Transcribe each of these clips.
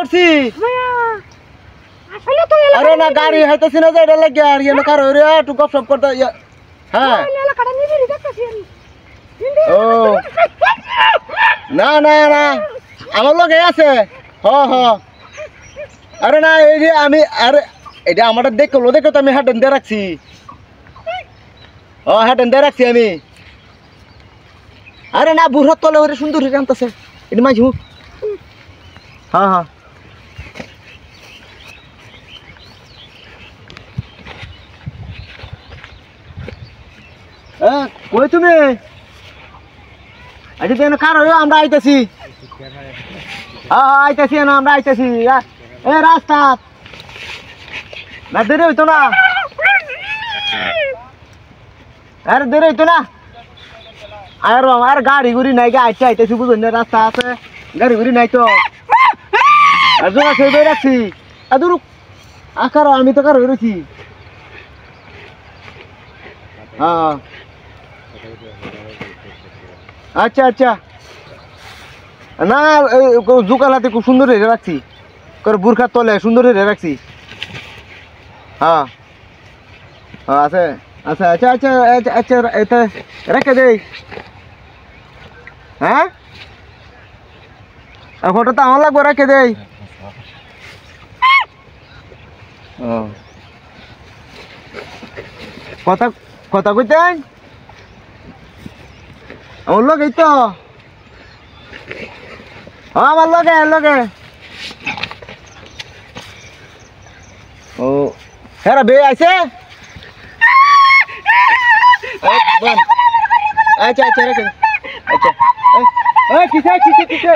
উঠছি আরে না গাড়ি হইতাছি না যাইডা লাগে আর ইয়ে না কারো রে একটু গপসপ করতে হ্যাঁ ও না না না আমার লগে আছে হ হ আরে না এই যে আমি আরে এটা আমারটা দেখো তো আমি হেডেন দিয়ে রাখছি ও হেডেন দিয়ে রাখছি আমি আরে না বুড়ার তলে ওরে সুন্দর হয়ে আনতেছে এটা মাঝু হ্যাঁ হ্যাঁ কই তুমি আচ্ছা কেন কার আমরা আইতেছি আইতেছি না আমরা আইতেছি এ রাস্তা না দেরি হইতো না আরে দেরি হইতো না আর গাড়ি গুড়ি নাই আইতে আইতেছি বুঝুন না রাস্তা আছে গাড়ি গুড়ি নাই তো আর জোড়া সেই বই রাখছি দূর আকার আমি তো কার হয়েছি হ্যাঁ আচ্ছা আচ্ছা না জুকাল হাতে খুব সুন্দর হয়ে রাখছি বুরখার তলে সুন্দর হয়ে রাখছি হ্যাঁ আছে আচ্ছা আচ্ছা আচ্ছা আচ্ছা এটা রেখে দেই হ্যাঁ ফটো তো আমার লাগবে রেখে দেই ও কথা কথা কইতেন আমার লগে তো আমার লগে ও হ্যাঁ বে আইছে আচ্ছা আচ্ছা রেখে আচ্ছা কিসে কিসে কিসে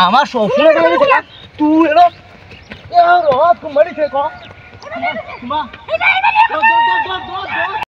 আমার শ্বশুর তুই এলো